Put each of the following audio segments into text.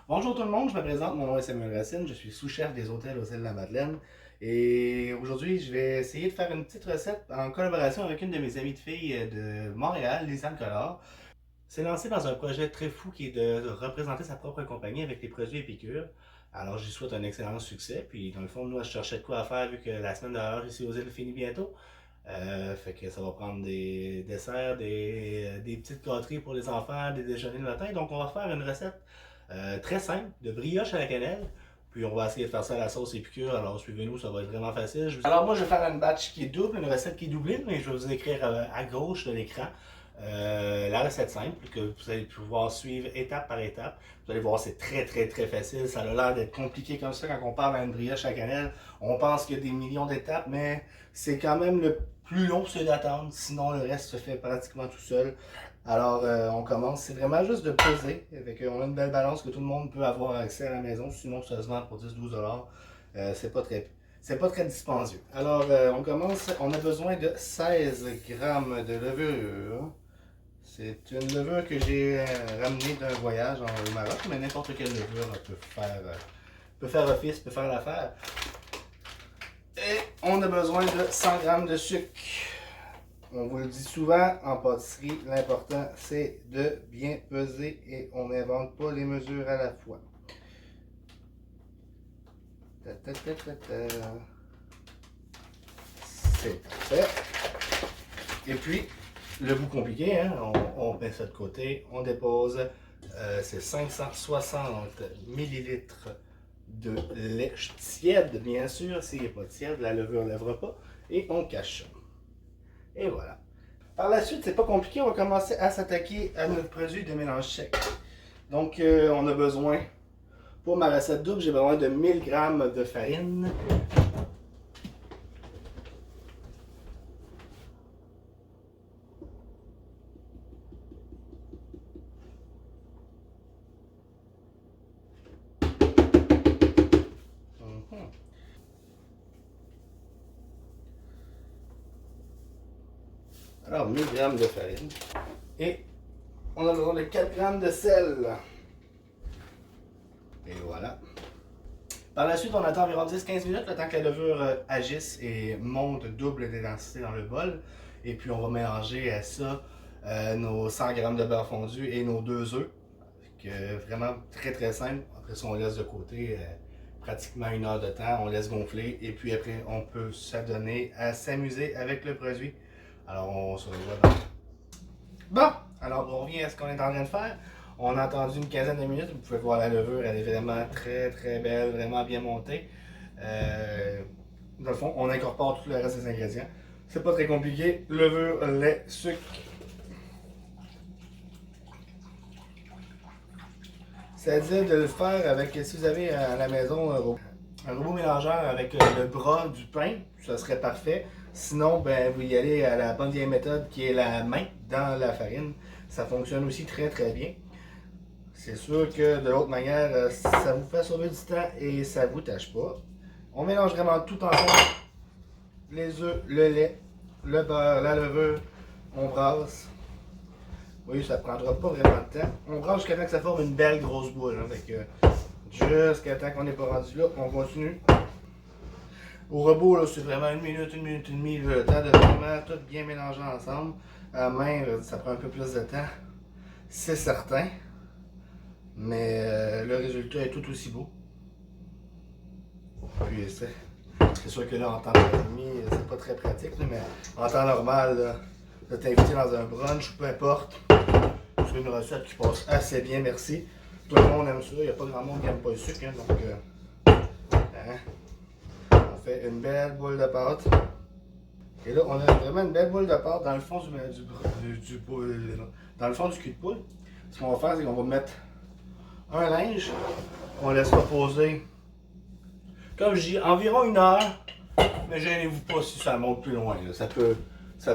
Bonjour tout le monde, je me présente, mon nom est Samuel Racine, je suis sous-chef des hôtels aux îles de la Madeleine. Et aujourd'hui, je vais essayer de faire une petite recette en collaboration avec une de mes amies de filles de Montréal, Lisanne Collard. C'est lancé dans un projet très fou qui est de représenter sa propre compagnie avec les produits Épicure. Alors, je lui souhaite un excellent succès. Puis, dans le fond, nous, je cherchais de quoi à faire vu que la semaine de l'heure ici aux îles finit bientôt. Fait que ça va prendre des desserts, des petites gâteries pour les enfants, des déjeuners le matin. Donc, on va faire une recette très simple de brioche à la cannelle. Puis, on va essayer de faire ça à la sauce épicure. Alors, suivez-nous, ça va être vraiment facile. Alors, moi, je vais faire une batch qui est double, une recette qui est doublée, mais je vais vous écrire à gauche de l'écran la recette simple que vous allez pouvoir suivre étape par étape. Vous allez voir, c'est très facile. Ça a l'air d'être compliqué comme ça quand on parle à une brioche à cannelle. On pense qu'il y a des millions d'étapes, mais c'est quand même le plus long celui d'attendre. Sinon, le reste se fait pratiquement tout seul. Alors, on commence. C'est vraiment juste de peser. On a une belle balance que tout le monde peut avoir accès à la maison. Sinon, ça se vend pour 10-12 $. C'est pas très dispendieux. Alors, on commence. On a besoin de 16 grammes de levure. C'est une levure que j'ai ramenée d'un voyage au Maroc, mais n'importe quelle levure peut faire office, peut faire l'affaire. Et on a besoin de 100 grammes de sucre. On vous le dit souvent en pâtisserie, l'important c'est de bien peser et on n'invente pas les mesures à la fois. C'est parfait. Et puis, le bout compliqué, hein, on met ça de côté, on dépose, c'est 560 millilitres de lait tiède, bien sûr. S'il n'est pas tiède, la levure ne lèvera pas. Et on cache ça. Et voilà. Par la suite, c'est pas compliqué, on va commencer à s'attaquer à notre produit de mélange sec. Donc, on a besoin, pour ma recette double, j'ai besoin de 1000 g de farine. Alors, 1000 g de farine. Et on a besoin de 4 g de sel. Et voilà. Par la suite, on attend environ 10-15 minutes, le temps que la levure agisse et monte double de densité dans le bol. Et puis, on va mélanger à ça nos 100 g de beurre fondu et nos 2 œufs. Vraiment très simple. Après ça, on laisse de côté pratiquement 1 heure de temps. On laisse gonfler. Et puis après, on peut s'adonner à s'amuser avec le produit. Alors, on se revoit dans... Bon, alors on revient à ce qu'on est en train de faire. On a attendu une quinzaine de minutes. Vous pouvez voir la levure, elle est vraiment très belle, vraiment bien montée. Dans le fond, on incorpore tout le reste des ingrédients. C'est pas très compliqué. Levure, lait, sucre. C'est-à-dire de le faire avec, si vous avez à la maison un robot mélangeur avec le bras du pain, ça serait parfait. Sinon, ben, vous y allez à la bonne vieille méthode qui est la main dans la farine. Ça fonctionne aussi très bien. C'est sûr que de l'autre manière, ça vous fait sauver du temps et ça vous tâche pas. On mélange vraiment tout ensemble. Les œufs, le lait, le beurre, la levure. On brasse. Oui, ça prendra pas vraiment de temps. On brasse jusqu'à temps que ça forme une belle grosse boule. Hein, jusqu'à temps qu'on n'est pas rendu là, on continue. Au robot, c'est vraiment 1 minute et demie, le temps de vraiment tout bien mélanger ensemble. À la main, ça prend un peu plus de temps, c'est certain. Mais le résultat est tout aussi beau. Puis c'est sûr que là, en temps de pandémie, c'est pas très pratique, mais en temps normal, là, de t'inviter dans un brunch ou peu importe, c'est une recette qui passe assez bien, merci. Tout le monde aime ça, il n'y a pas grand monde qui n'aime pas le sucre, hein, donc on fait une belle boule de pâte. Et là, on a vraiment une belle boule de pâte dans le fond dans le fond du cul de poule. Ce qu'on va faire, c'est qu'on va mettre un linge, on laisse reposer, comme je dis, environ 1 heure. Mais gênez-vous pas si ça monte plus loin. Là.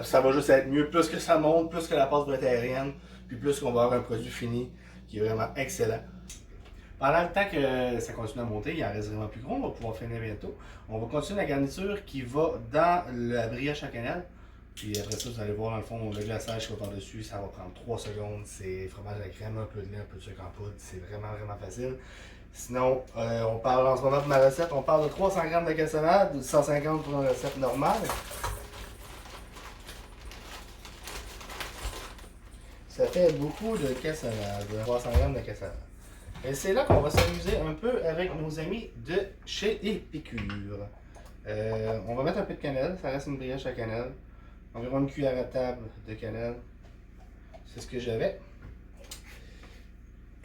Ça va juste être mieux. Plus que ça monte, plus que la pâte va être aérienne, puis plus qu'on va avoir un produit fini qui est vraiment excellent. Pendant le temps que ça continue à monter, il en reste vraiment plus gros, on va pouvoir finir bientôt. On va continuer la garniture qui va dans la brioche à cannelle. Puis après ça, vous allez voir dans le fond, le glaçage qui va par-dessus, ça va prendre 3 secondes. C'est fromage à la crème, un peu de lait, un peu de sucre en poudre. C'est vraiment, vraiment facile. Sinon, on parle en ce moment de ma recette, on parle de 300 g de cassonade, ou 150 pour une recette normale. Ça fait beaucoup de cassonade, 300 g de cassonade. Et c'est là qu'on va s'amuser un peu avec nos amis de chez Épicure. On va mettre un peu de cannelle, ça reste une brioche à cannelle. Environ une cuillère à table de cannelle. C'est ce que j'avais.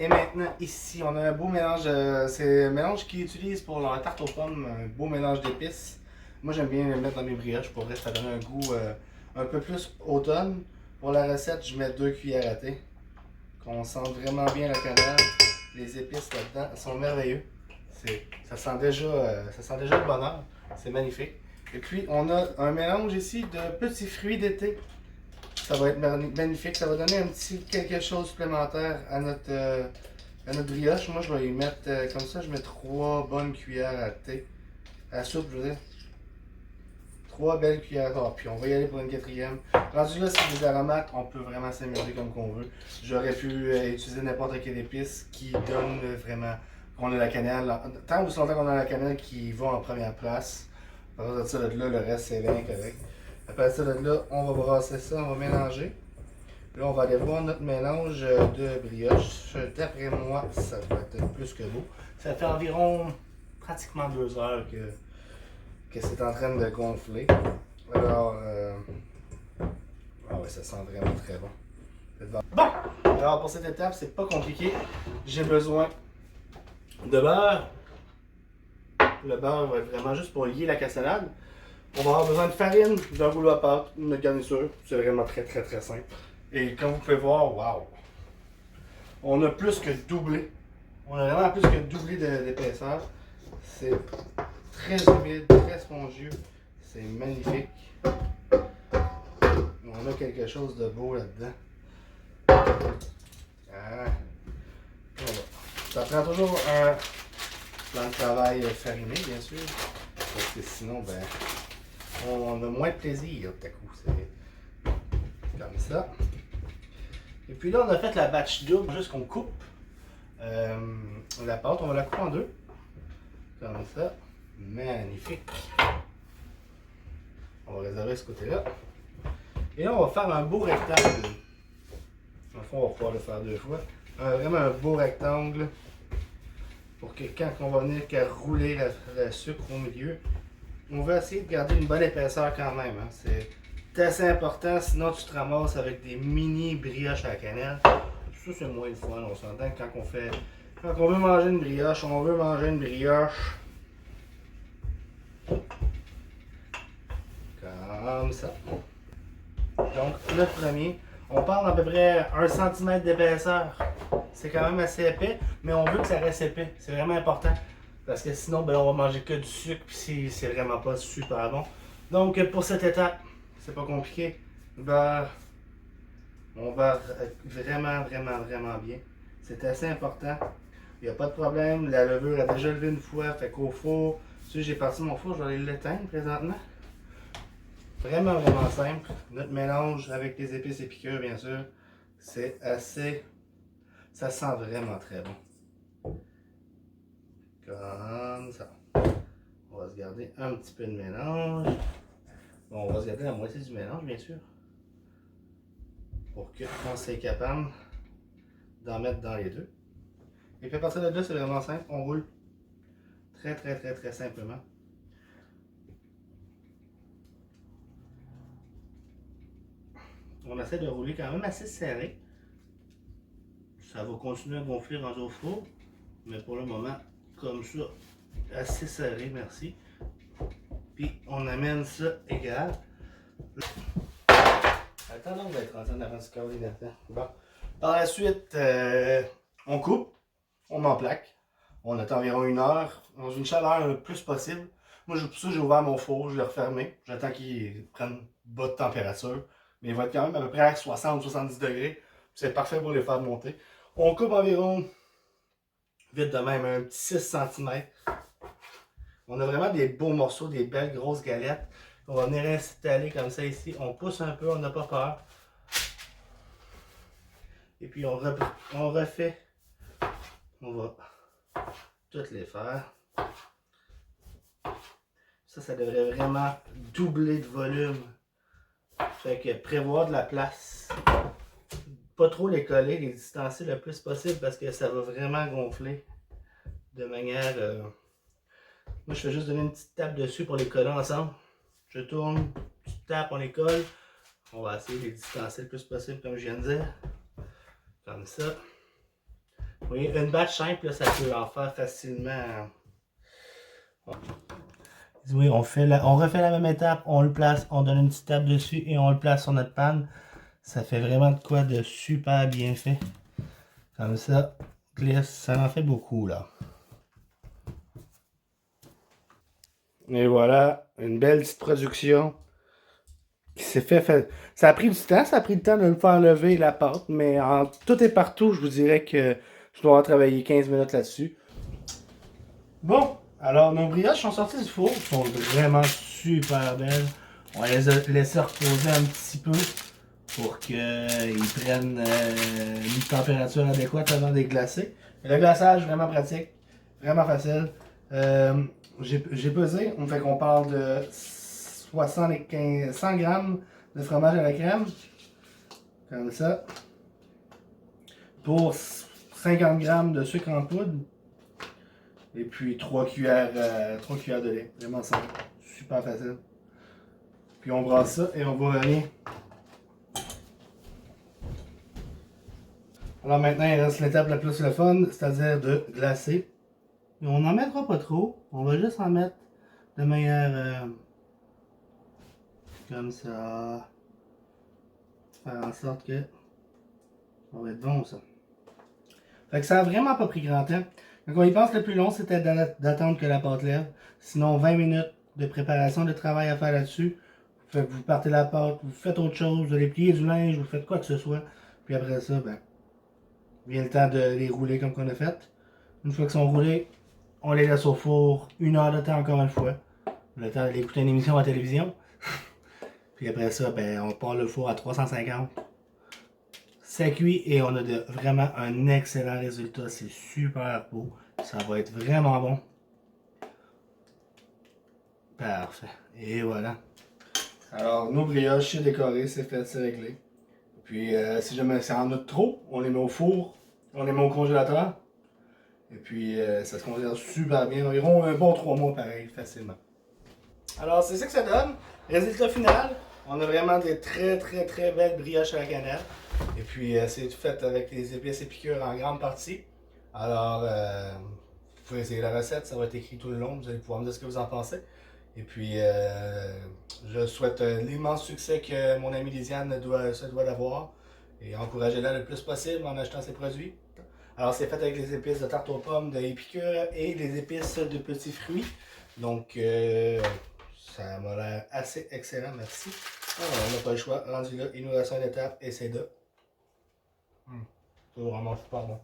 Et maintenant, ici, on a un beau mélange. C'est un mélange qu'ils utilisent pour leur tarte aux pommes, un beau mélange d'épices. Moi, j'aime bien le mettre dans mes brioches. Pour vrai, ça donne un goût un peu plus automne. Pour la recette, je mets 2 cuillères à thé. Qu'on sente vraiment bien la cannelle. Les épices là-dedans sont merveilleux. Ça sent déjà le bonheur. C'est magnifique. Et puis, on a un mélange ici de petits fruits d'été. Ça va être magnifique. Ça va donner un petit quelque chose supplémentaire à notre brioche. Moi, je vais y mettre comme ça. Je mets 3 bonnes cuillères à thé. À soupe, je veux dire. 3 belles cuillères. Oh, puis on va y aller pour une 4e. Rendu là, c'est des aromates. On peut vraiment s'amuser comme qu'on veut. J'aurais pu utiliser n'importe quelle épice qui donne vraiment. On a la cannelle. Tant ou si longtemps qu'on a la cannelle qui va en première place. À partir de ça, là, le reste, c'est bien correct. Après ça, là, on va brasser ça, on va mélanger. Là, on va aller voir notre mélange de brioche. D'après moi, ça doit être plus que beau. Ça fait environ pratiquement 2 heures que c'est en train de gonfler. Alors, ah ouais, ça sent vraiment très bon. Bon! Alors, pour cette étape, c'est pas compliqué. J'ai besoin de beurre. Le beurre va être vraiment juste pour lier la cassonade. On va avoir besoin de farine, d'un rouleau à pâte, une garniture. C'est vraiment très très très simple. Et comme vous pouvez voir, waouh! On a plus que doublé. On a vraiment plus que doublé d'épaisseur. C'est très humide, très spongieux. C'est magnifique. On a quelque chose de beau là-dedans. Ah. Voilà. Ça prend toujours un plan de travail fariné, bien sûr. Parce que sinon, ben, on a moins de plaisir tout à coup. C'est comme ça. Et puis là, on a fait la batch double, juste qu'on coupe la pâte. On va la couper en 2. Comme ça. Magnifique. On va réserver ce côté-là. Et là, on va faire un beau rectangle. En fond, on va pouvoir le faire 2 fois. Vraiment un beau rectangle. Pour que quand on va venir rouler le sucre au milieu, on va essayer de garder une bonne épaisseur quand même. Hein. C'est assez important, sinon tu te ramasses avec des mini brioches à la cannelle. Ça, c'est moins le fun. On s'entend que quand on veut manger une brioche, on veut manger une brioche comme ça. Donc, le premier, on parle à peu près 1 cm d'épaisseur. C'est quand même assez épais, mais on veut que ça reste épais. C'est vraiment important. Parce que sinon, ben, on va manger que du sucre, puis c'est vraiment pas super bon. Donc, pour cette étape, c'est pas compliqué. Beurre, on beurre vraiment, vraiment, vraiment bien. C'est assez important. Il n'y a pas de problème. La levure a déjà levé une fois, fait qu'au four, tu sais, j'ai parti mon four, je vais aller l'éteindre présentement. Vraiment, vraiment simple. Notre mélange avec les épices et piqûres, bien sûr, c'est assez. Ça sent vraiment très bon. Comme ça. On va se garder un petit peu de mélange. Bon, on va se garder la moitié du mélange, bien sûr. Pour qu'on soit capable d'en mettre dans les deux. Et puis à partir de là, c'est vraiment simple. On roule très, très, très, très simplement. On essaie de rouler quand même assez serré. Ça va continuer à gonfler rendu au four. Mais pour le moment, comme ça, assez serré, merci. Puis on amène ça égal. Attends, là, on va être en train d'arranger là-dedans. Bon. Par la suite, on coupe, on m'emplaque. On attend environ 1 heure, dans une chaleur le plus possible. Moi, pour ça, j'ai ouvert mon four, je l'ai refermé. J'attends qu'il prenne bas de température. Mais il va être quand même à peu près à 60-70 degrés. C'est parfait pour les faire monter. On coupe environ, vite de même, un petit 6 cm. On a vraiment des beaux morceaux, des belles grosses galettes On va venir installer comme ça ici. On pousse un peu, on n'a pas peur. Et puis on refait. On va toutes les faire. Ça devrait vraiment doubler de volume. Fait que prévoir de la place. Pas trop les coller, les distancer le plus possible parce que ça va vraiment gonfler. De manière... Moi, je fais juste donner une petite tape dessus pour les coller ensemble. Je tourne, petite tape, on les colle. On va essayer de les distancer le plus possible, comme je viens de dire. Comme ça. Vous voyez, une batch simple, là, ça peut en faire facilement. Oui, on refait la même étape, on le place, on donne une petite tape dessus et on le place sur notre panne. Ça fait vraiment de quoi de super bien fait. Comme ça, glisse, ça en fait beaucoup là. Et voilà, une belle petite production qui s'est fait. Ça a pris du temps, ça a pris le temps de me faire lever la pâte, mais en tout et partout, je vous dirais que je dois avoir travaillé 15 minutes là-dessus. Bon, alors nos brioches sont sorties du four, sont vraiment super belles. On va les laisser reposer un petit peu pour qu'ils prennent une température adéquate avant de les glacer. Et le glaçage, vraiment pratique, vraiment facile. J'ai pesé, on fait qu'on parle de 100 grammes de fromage à la crème, comme ça, pour 50 grammes de sucre en poudre. Et puis 3 cuillères de lait. Vraiment simple. Super facile. Puis on brasse ça et on va venir. Alors maintenant, il reste l'étape la plus le fun, c'est-à-dire de glacer. Et on n'en mettra pas trop. On va juste en mettre de manière comme ça. Faire en sorte que ça va être bon ça. Fait que ça a vraiment pas pris grand temps. Donc on y pense, le plus long c'était d'attendre que la pâte lève. Sinon 20 minutes de préparation, de travail à faire là-dessus. Vous partez la pâte, vous faites autre chose, vous allez plier du linge, vous faites quoi que ce soit. Puis après ça, ben, vient le temps de les rouler comme qu'on a fait. Une fois qu'ils sont roulés, on les laisse au four 1 heure de temps encore une fois. Le temps d'aller écouter une émission à la télévision. Puis après ça, ben, on part le four à 350. Ça cuit et on a vraiment un excellent résultat. C'est super beau. Ça va être vraiment bon. Parfait. Et voilà. Alors, nos brioches, c'est décoré, c'est fait, c'est réglé. Puis, si jamais ça en a trop, on les met au four, on les met au congélateur. Et puis, ça se congèle super bien. Environ un bon 3 mois pareil, facilement. Alors, c'est ça que ça donne. Résultat final, on a vraiment des très belles brioches à la cannelle. Et puis, c'est tout fait avec les épices et piqûres en grande partie. Alors, vous pouvez essayer la recette, ça va être écrit tout le long. Vous allez pouvoir me dire ce que vous en pensez. Et puis, je souhaite l'immense succès que mon amie Lisiane se doit d'avoir. Et encouragez-la le plus possible en achetant ses produits. Alors, c'est fait avec les épices de tarte aux pommes de Épicure et les épices de petits fruits. Donc, ça m'a l'air assez excellent, merci. Alors, on n'a pas le choix. Rendu là, il nous reste une étape et c'est de. C'est vraiment super bon.